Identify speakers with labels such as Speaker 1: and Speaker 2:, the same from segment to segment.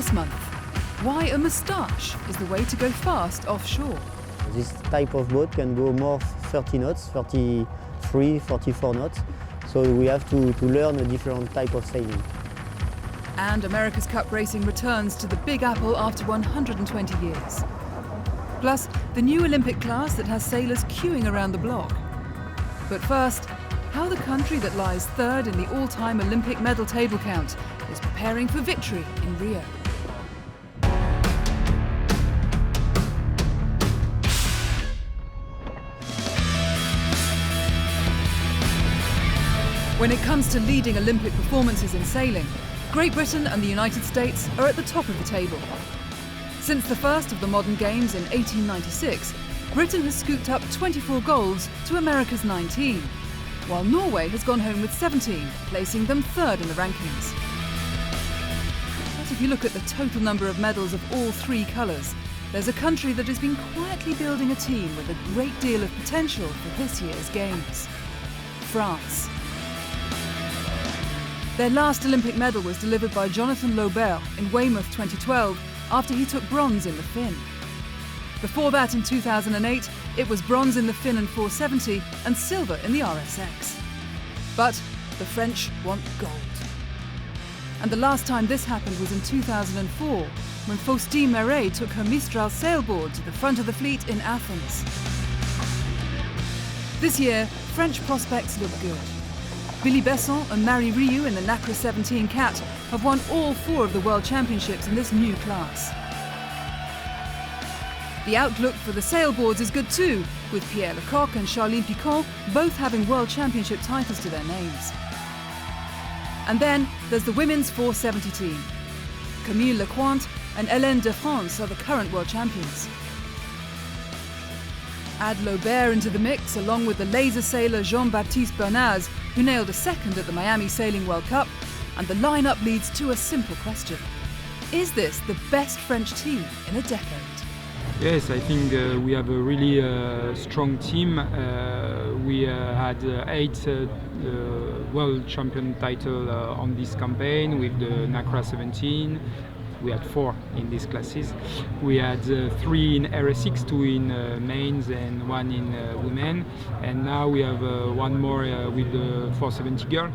Speaker 1: this month. Why a moustache is the way to go fast offshore.
Speaker 2: This type of boat can go more 30 knots, 33, 44 knots. So we have to learn a different type of sailing.
Speaker 1: And America's Cup racing returns to the Big Apple after 120 years. Plus, the new Olympic class that has sailors queuing around the block. But first, how the country that lies third in the all-time Olympic medal table count is preparing for victory in Rio. When it comes to leading Olympic performances in sailing, Great Britain and the United States are at the top of the table. Since the first of the modern games in 1896, Britain has scooped up 24 golds to America's 19, while Norway has gone home with 17, placing them third in the rankings. But if you look at the total number of medals of all three colours, there's a country that has been quietly building a team with a great deal of potential for this year's Games: France. Their last Olympic medal was delivered by Jonathan Laubert in Weymouth 2012 after he took bronze in the Finn. Before that, in 2008, it was bronze in the Finn and 470 and silver in the RSX. But the French want gold. And the last time this happened was in 2004, when Faustine Meret took her Mistral sailboard to the front of the fleet in Athens. This year, French prospects look good. Billy Besson and Marie Riou in the Nacra 17 Cat have won all 4 of the World Championships in this new class. The outlook for the sailboards is good too, with Pierre Lecoq and Charline Picon both having World Championship titles to their names. And then there's the women's 470 team. Camille Lecointe and Hélène de France are the current world champions. Add Laubert into the mix, along with the laser sailor Jean-Baptiste Bernaz, who nailed a second at the Miami Sailing World Cup, and the lineup leads to a simple question. Is this the best French team in a decade?
Speaker 3: Yes, I think we have a really strong team. We had 8 world champion title on this campaign with the Nacra 17. We had 4 in these classes. We had 3 in RSX, 2 in mains and 1 in women. And now we have 1 more with the 470 girl.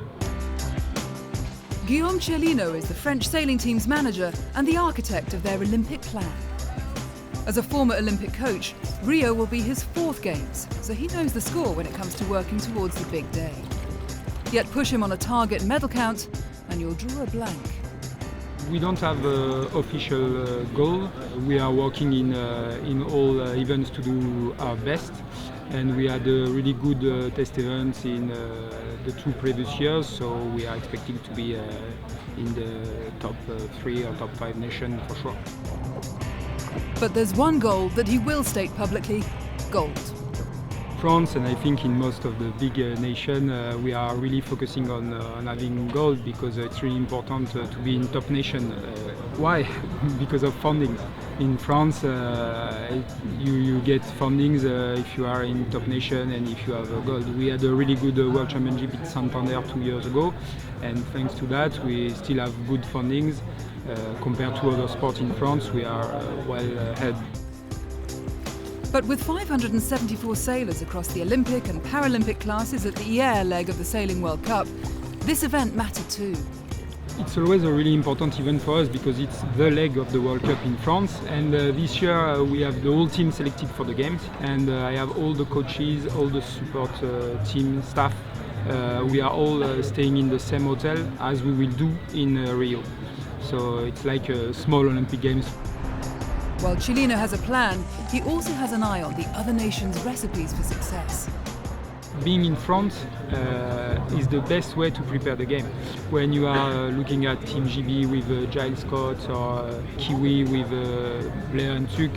Speaker 1: Guillaume Cellino is the French sailing team's manager and the architect of their Olympic plan. As a former Olympic coach, Rio will be his 4th Games, so he knows the score when it comes to working towards the big day. Yet push him on a target medal count and you'll draw a blank.
Speaker 3: We don't have an official goal. We are working in all events to do our best, and we had a really good test events in the 2 previous years, so we are expecting to be in the top 3 or top 5 nation for sure.
Speaker 1: But there's one goal that he will state publicly: gold.
Speaker 3: France, and I think in most of the big nations, we are really focusing on having gold, because it's really important to be in top nation. Why? Because of funding. In France, you get fundings if you are in top nation and if you have gold. We had a really good World Championship in Santander 2 years ago, and thanks to that we still have good fundings. Compared to other sports in France, we are well ahead.
Speaker 1: But with 574 sailors across the Olympic and Paralympic classes at the Hyères leg of the Sailing World Cup, this event mattered too.
Speaker 3: It's always a really important event for us because it's the leg of the World Cup in France, and this year we have the whole team selected for the Games, and I have all the coaches, all the support team staff. We are all staying in the same hotel as we will do in Rio. So it's like a small Olympic Games.
Speaker 1: While Cellino has a plan, he also has an eye on the other nations' recipes for success.
Speaker 3: Being in France is the best way to prepare the game. When you are looking at Team GB with Giles Scott or Kiwi with Blair and Tuc,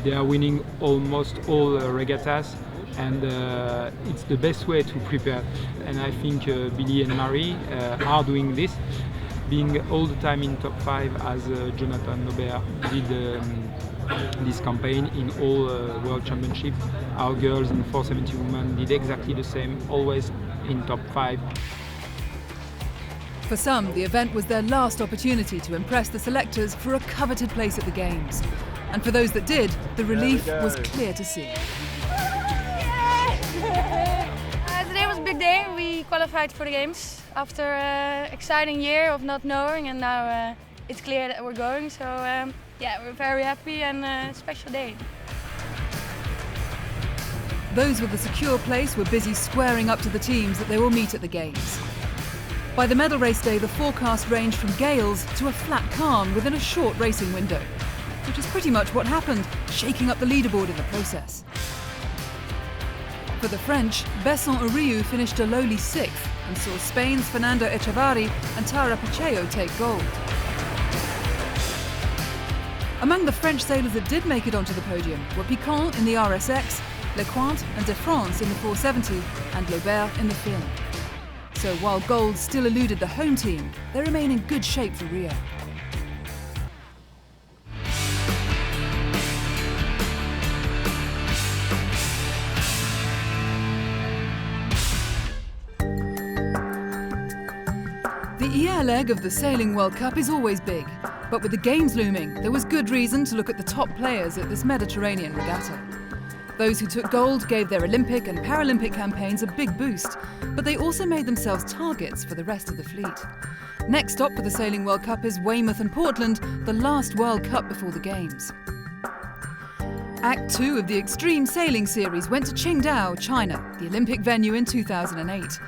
Speaker 3: they are winning almost all regattas, and it's the best way to prepare. And I think Billy and Marie are doing this, being all the time in top 5 as Jonathan Laubert did this campaign in all World Championships. Our girls in 470 women did exactly the same, always in top 5.
Speaker 1: For some, the event was their last opportunity to impress the selectors for a coveted place at the Games. And for those that did, the relief was clear to see.
Speaker 4: Today was a big day. We qualified for the Games after an exciting year of not knowing, and now it's clear that we're going. So yeah, we're very happy and a special day.
Speaker 1: Those with a secure place were busy squaring up to the teams that they will meet at the Games. By the medal race day, the forecast ranged from gales to a flat calm within a short racing window, which is pretty much what happened, shaking up the leaderboard in the process. For the French, Besson Uriu finished a lowly 6th and saw Spain's Fernando Echevarri and Tara Pacheco take gold. Among the French sailors that did make it onto the podium were Piquant in the RSX, Lecointe and De France in the 470 and Laubert in the Finn. So while gold still eluded the home team, they remain in good shape for Rio. The Hyères leg of the Sailing World Cup is always big, but with the Games looming, there was good reason to look at the top players at this Mediterranean regatta. Those who took gold gave their Olympic and Paralympic campaigns a big boost, but they also made themselves targets for the rest of the fleet. Next stop for the Sailing World Cup is Weymouth and Portland, the last World Cup before the Games. Act 2 of the Extreme Sailing Series went to Qingdao, China, the Olympic venue in 2008.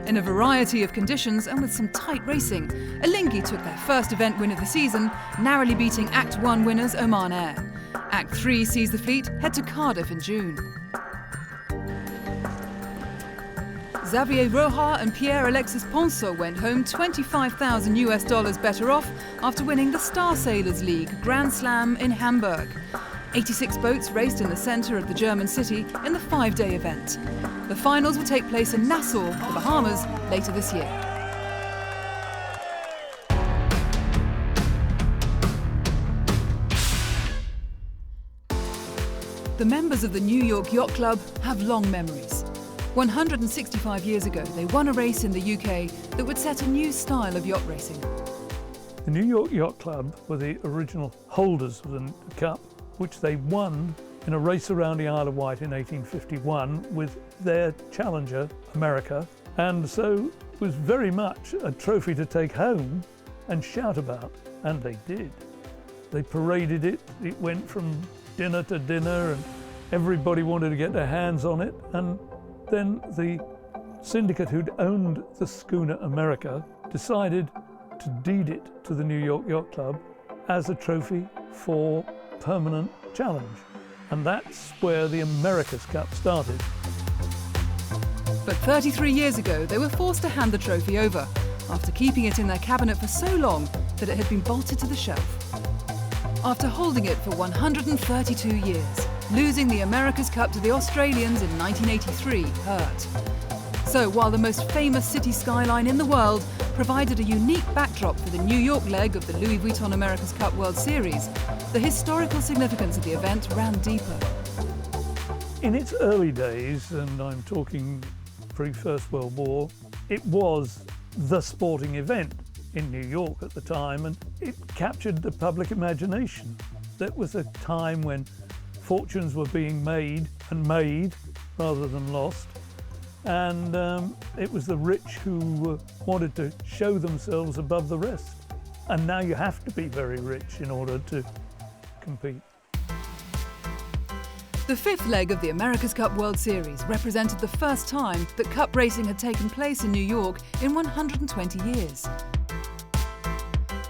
Speaker 1: In a variety of conditions and with some tight racing, Alinghi took their first event win of the season, narrowly beating Act 1 winners Oman Air. Act 3 sees the fleet head to Cardiff in June. Xavier Roja and Pierre-Alexis Ponceau went home $25,000 better off after winning the Star Sailors League Grand Slam in Hamburg. 86 boats raced in the centre of the German city in the 5-day event. The finals will take place in Nassau, the Bahamas, later this year. The members of the New York Yacht Club have long memories. 165 years ago, they won a race in the UK that would set a new style of yacht racing.
Speaker 5: The New York Yacht Club were the original holders of the Cup, which they won in a race around the Isle of Wight in 1851 with their challenger, America, and so it was very much a trophy to take home and shout about, and they did. They paraded it, it went from dinner to dinner, and everybody wanted to get their hands on it, and then the syndicate who'd owned the schooner America decided to deed it to the New York Yacht Club as a trophy for permanent challenge. And that's where the America's Cup started.
Speaker 1: But 33 years ago, they were forced to hand the trophy over after keeping it in their cabinet for so long that it had been bolted to the shelf. After holding it for 132 years, losing the America's Cup to the Australians in 1983 hurt. So while the most famous city skyline in the world provided a unique backdrop for the New York leg of the Louis Vuitton America's Cup World Series, the historical significance of the event ran deeper.
Speaker 5: In its early days, and I'm talking pre-First World War, it was the sporting event in New York at the time, and it captured the public imagination. That was a time when fortunes were being made rather than lost, and it was the rich who wanted to show themselves above the rest. And now you have to be very rich in order to compete.
Speaker 1: The fifth leg of the America's Cup World Series represented the first time that cup racing had taken place in New York in 120 years.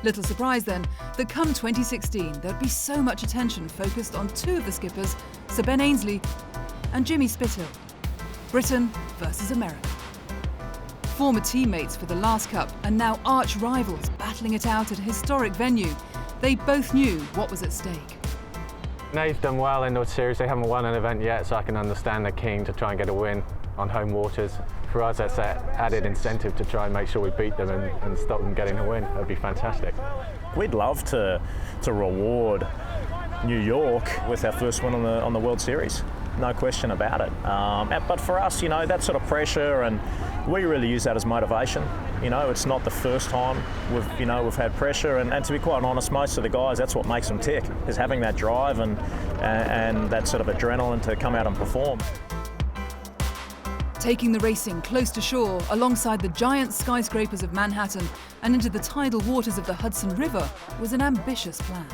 Speaker 1: Little surprise then that come 2016 there'd be so much attention focused on two of the skippers, Sir Ben Ainslie and Jimmy Spithill. Britain versus America. Former teammates for the last cup and now arch rivals battling it out at a historic venue, they both knew what was at stake.
Speaker 6: They've done well in the series. They haven't won an event yet, so I can understand they're keen to try and get a win on home waters. For us, that's that added incentive to try and make sure we beat them and stop them getting a win. That'd be fantastic.
Speaker 7: We'd love to reward New York with our first win on the World Series. no question about it. But for us, you know, that sort of pressure, and we really use that as motivation. You know, it's not the first time we've had pressure, and to be quite honest, most of the guys, that's what makes them tick, is having that drive and that sort of adrenaline to come out and perform.
Speaker 1: Taking the racing close to shore, alongside the giant skyscrapers of Manhattan and into the tidal waters of the Hudson River, was an ambitious plan.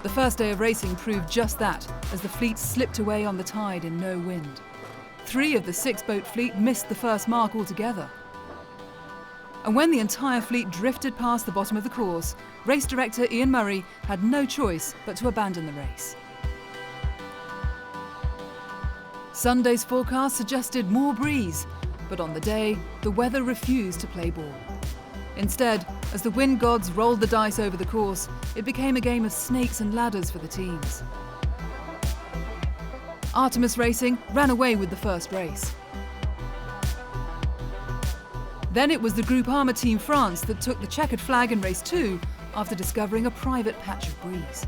Speaker 1: The first day of racing proved just that, as the fleet slipped away on the tide in no wind. 3 of the 6-boat fleet missed the first mark altogether. And when the entire fleet drifted past the bottom of the course, race director Ian Murray had no choice but to abandon the race. Sunday's forecast suggested more breeze, but on the day, the weather refused to play ball. Instead, as the wind gods rolled the dice over the course, it became a game of snakes and ladders for the teams. Artemis Racing ran away with the first race. Then it was the Group Armour Team France that took the checkered flag in race 2 after discovering a private patch of breeze.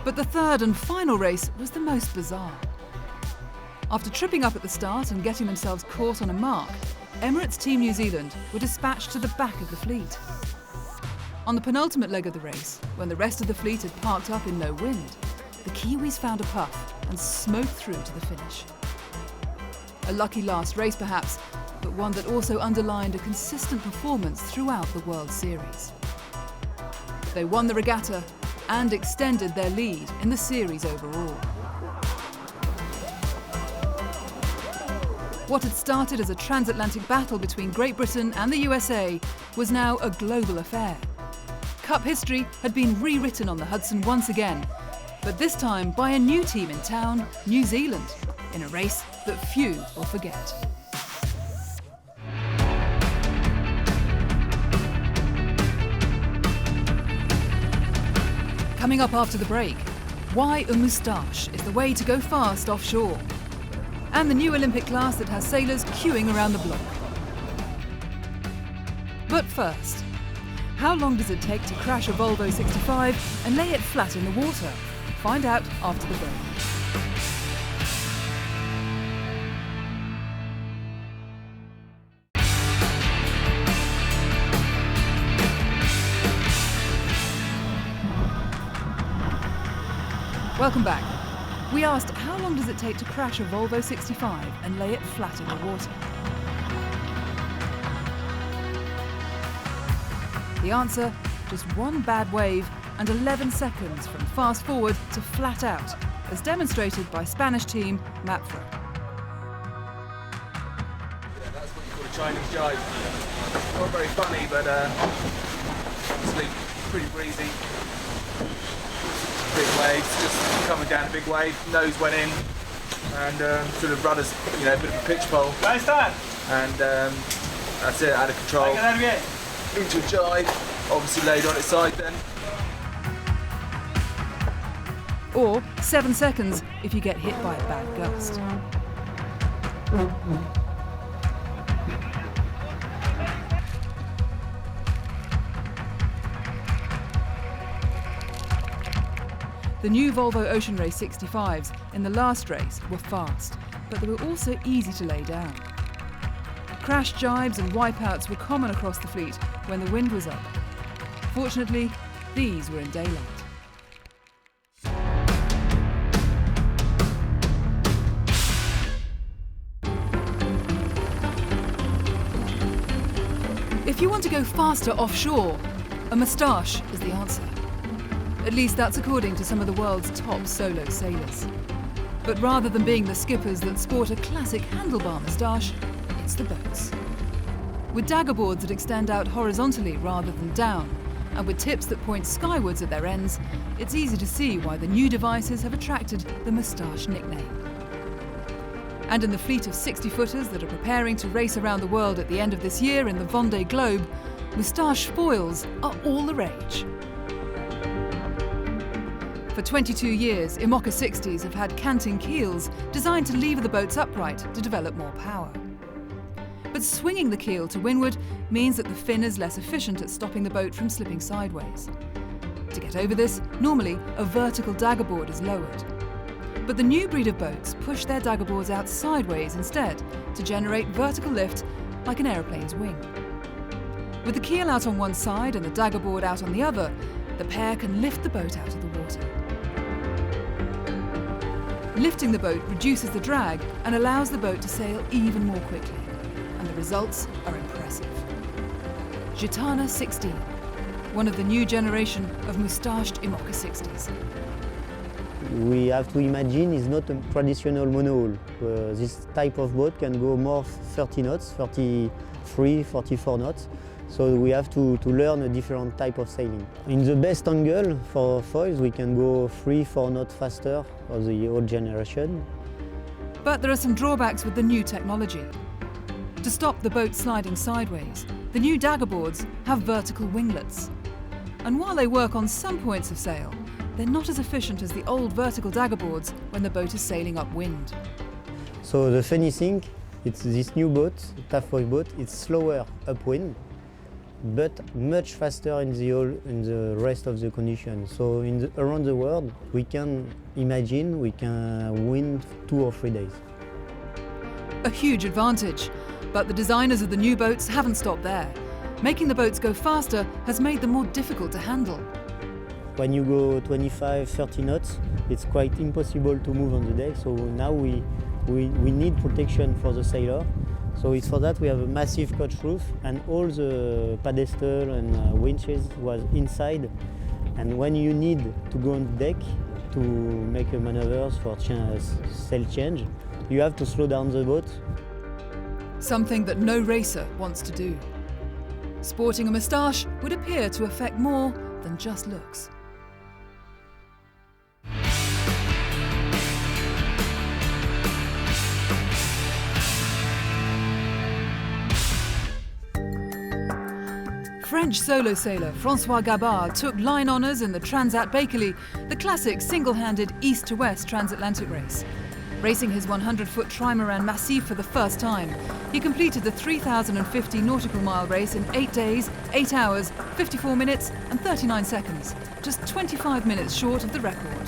Speaker 1: But the third and final race was the most bizarre. After tripping up at the start and getting themselves caught on a mark, Emirates Team New Zealand were dispatched to the back of the fleet. On the penultimate leg of the race, when the rest of the fleet had parked up in no wind, the Kiwis found a puff and smoked through to the finish. A lucky last race perhaps, but one that also underlined a consistent performance throughout the World Series. They won the regatta and extended their lead in the series overall. What had started as a transatlantic battle between Great Britain and the USA was now a global affair. Cup history had been rewritten on the Hudson once again, but this time by a new team in town, New Zealand, in a race that few will forget. Coming up after the break, why a moustache is the way to go fast offshore, and the new Olympic class that has sailors queuing around the block. But first, how long does it take to crash a Volvo 65 and lay it flat in the water? Find out after the break. Welcome back. We asked, how long does it take to crash a Volvo 65 and lay it flat in the water? The answer, just one bad wave and 11 seconds from fast forward to flat out, as demonstrated by Spanish team Mapfre.
Speaker 8: Yeah, that's what you call a Chinese jive. Not very funny, but obviously pretty breezy. Big waves, just coming down a big wave, nose went in, and sort of rudder's, a bit of a pitch pole. Nice time. And that's it, out of control. Into a jive, obviously laid on its side then.
Speaker 1: Or 7 seconds if you get hit by a bad gust. The new Volvo Ocean Race 65s in the last race were fast, but they were also easy to lay down. Crash jibes and wipeouts were common across the fleet when the wind was up. Fortunately, these were in daylight. If you want to go faster offshore, a moustache is the answer. At least that's according to some of the world's top solo sailors. But rather than being the skippers that sport a classic handlebar moustache, it's the boats. With dagger boards that extend out horizontally rather than down, and with tips that point skywards at their ends, it's easy to see why the new devices have attracted the moustache nickname. And in the fleet of 60-footers that are preparing to race around the world at the end of this year in the Vendée Globe, moustache foils are all the rage. For 22 years, Imoca 60s have had canting keels designed to lever the boats upright to develop more power. But swinging the keel to windward means that the fin is less efficient at stopping the boat from slipping sideways. To get over this, normally a vertical dagger board is lowered. But the new breed of boats push their daggerboards out sideways instead to generate vertical lift like an aeroplane's wing. With the keel out on one side and the daggerboard out on the other, the pair can lift the boat out of the water. Lifting the boat reduces the drag and allows the boat to sail even more quickly, and the results are impressive. Gitana 16, one of the new generation of moustached IMOCA 60s.
Speaker 2: We have to imagine it's not a traditional monohull. This type of boat can go more 30 knots, 33, 44 knots. So we have to learn a different type of sailing. In the best angle for foils, we can go 3-4 knots faster of the old generation.
Speaker 1: But there are some drawbacks with the new technology. To stop the boat sliding sideways, the new daggerboards have vertical winglets. And while they work on some points of sail, they're not as efficient as the old vertical daggerboards when the boat is sailing upwind.
Speaker 2: So the funny thing, it's this new boat, tough foil boat, it's slower upwind, but much faster in the rest of the conditions. So around the world, we can imagine we can wind 2 or 3 days.
Speaker 1: A huge advantage, but the designers of the new boats haven't stopped there. Making the boats go faster has made them more difficult to handle.
Speaker 2: When you go 25, 30 knots, it's quite impossible to move on the deck. So now we need protection for the sailor. So it's for that we have a massive coach roof, and all the pedestal and winches was inside. And when you need to go on the deck to make a maneuvers for sail change, you have to slow down the boat.
Speaker 1: Something that no racer wants to do. Sporting a moustache would appear to affect more than just looks. French solo sailor François Gabard took line honours in the Transat Bakerley, the classic single-handed east-to-west transatlantic race. Racing his 100-foot trimaran Massif for the first time, he completed the 3,050 nautical mile race in 8 days, 8 hours, 54 minutes and 39 seconds, just 25 minutes short of the record.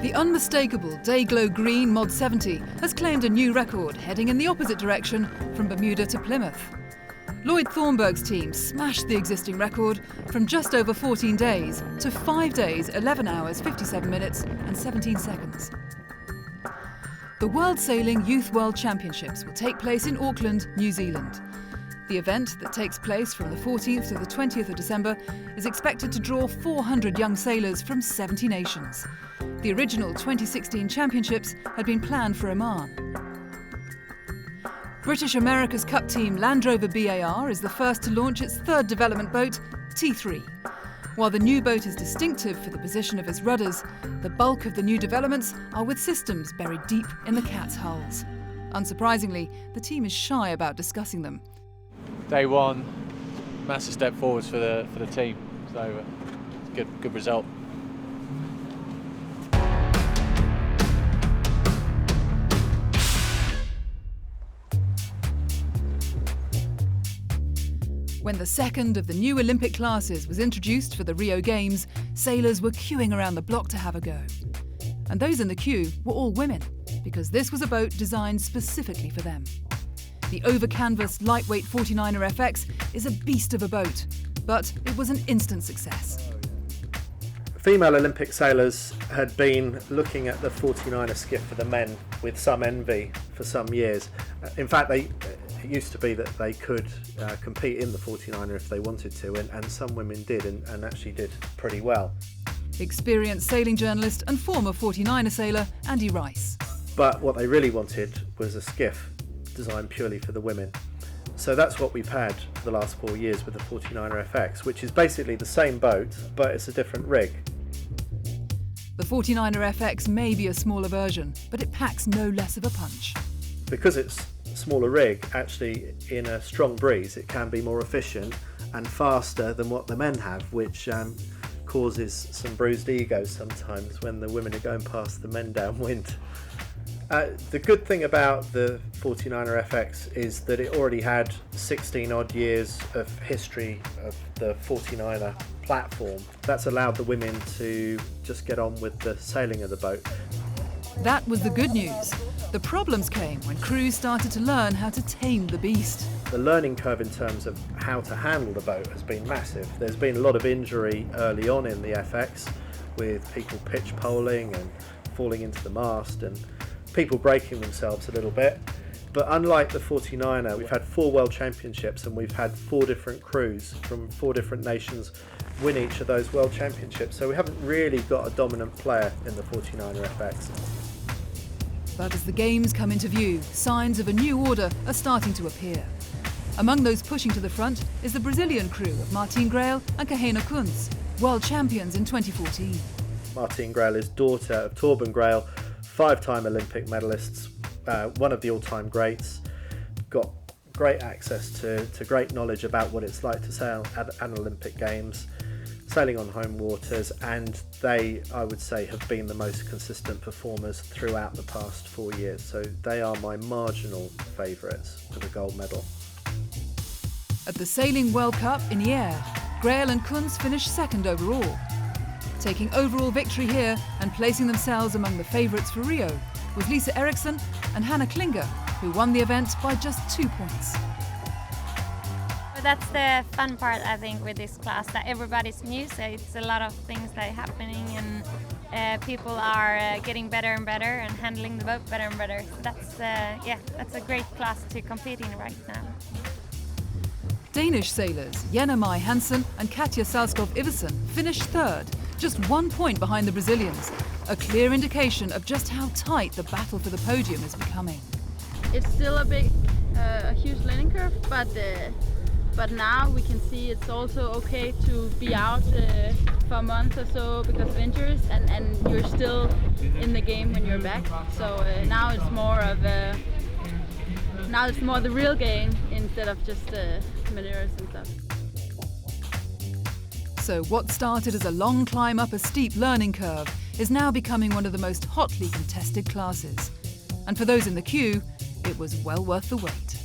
Speaker 1: The unmistakable Dayglow Green Mod 70 has claimed a new record, heading in the opposite direction from Bermuda to Plymouth. Lloyd Thornburg's team smashed the existing record from just over 14 days to 5 days, 11 hours, 57 minutes and 17 seconds. The World Sailing Youth World Championships will take place in Auckland, New Zealand. The event, that takes place from the 14th to the 20th of December, is expected to draw 400 young sailors from 70 nations. The original 2016 championships had been planned for Oman. British America's Cup team Land Rover BAR is the first to launch its third development boat, T3. While the new boat is distinctive for the position of its rudders, the bulk of the new developments are with systems buried deep in the cat's hulls. Unsurprisingly, the team is shy about discussing them.
Speaker 9: Day one, massive step forwards for the team, so it's a good result.
Speaker 1: When the second of the new Olympic classes was introduced for the Rio Games, sailors were queuing around the block to have a go. And those in the queue were all women, because this was a boat designed specifically for them. The over-canvas lightweight 49er FX is a beast of a boat, but it was an instant success.
Speaker 10: Female Olympic sailors had been looking at the 49er skiff for the men with some envy for some years. In fact, it used to be that they could compete in the 49er if they wanted to, and some women did, and actually did pretty well.
Speaker 1: Experienced sailing journalist and former 49er sailor Andy Rice.
Speaker 10: But what they really wanted was a skiff designed purely for the women. So that's what we've had for the last 4 years with the 49er FX, which is basically the same boat, but it's a different rig.
Speaker 1: The 49er FX may be a smaller version, but it packs no less of a punch.
Speaker 10: Because it's a smaller rig, actually in a strong breeze it can be more efficient and faster than what the men have, which causes some bruised egos sometimes when the women are going past the men downwind. The good thing about the 49er FX is that it already had 16 odd years of history of the 49er platform. That's allowed the women to just get on with the sailing of the boat.
Speaker 1: That was the good news. The problems came when crews started to learn how to tame the beast.
Speaker 10: The learning curve in terms of how to handle the boat has been massive. There's been a lot of injury early on in the FX, with people pitch poling and falling into the mast and people breaking themselves a little bit. But unlike the 49er, we've had 4 World Championships and we've had 4 different crews from 4 different nations win each of those World Championships. So we haven't really got a dominant player in the 49er FX.
Speaker 1: But as the games come into view, signs of a new order are starting to appear. Among those pushing to the front is the Brazilian crew of Martine Grael and Kahena Kunz, world champions in 2014.
Speaker 10: Martine Grael is daughter of Torben Grael, 5-time Olympic medalists, one of the all-time greats, got great access to great knowledge about what it's like to sail at an Olympic Games, sailing on home waters, and they, I would say, have been the most consistent performers throughout the past 4 years. So they are my marginal favourites for the gold medal.
Speaker 1: At the Sailing World Cup in Hyères, Grael and Kunz finished second overall. Taking overall victory here and placing themselves among the favourites for Rio was Lisa Eriksson and Hannah Klinger, who won the event by just 2 points.
Speaker 11: That's the fun part, I think, with this class, that everybody's new, so it's a lot of things that are happening, and people are getting better and better and handling the boat better and better. So that's a great class to compete in right now.
Speaker 1: Danish sailors Jenna Mai Hansen and Katja Salskov Iversen finished third, just 1 point behind the Brazilians, a clear indication of just how tight the battle for the podium is becoming.
Speaker 12: It's still a huge learning curve, but now we can see it's also okay to be out for a month or so because of injuries, and you're still in the game when you're back. So now it's more the real game instead of just maneuvers and stuff.
Speaker 1: So what started as a long climb up a steep learning curve is now becoming one of the most hotly contested classes. And for those in the queue, it was well worth the wait.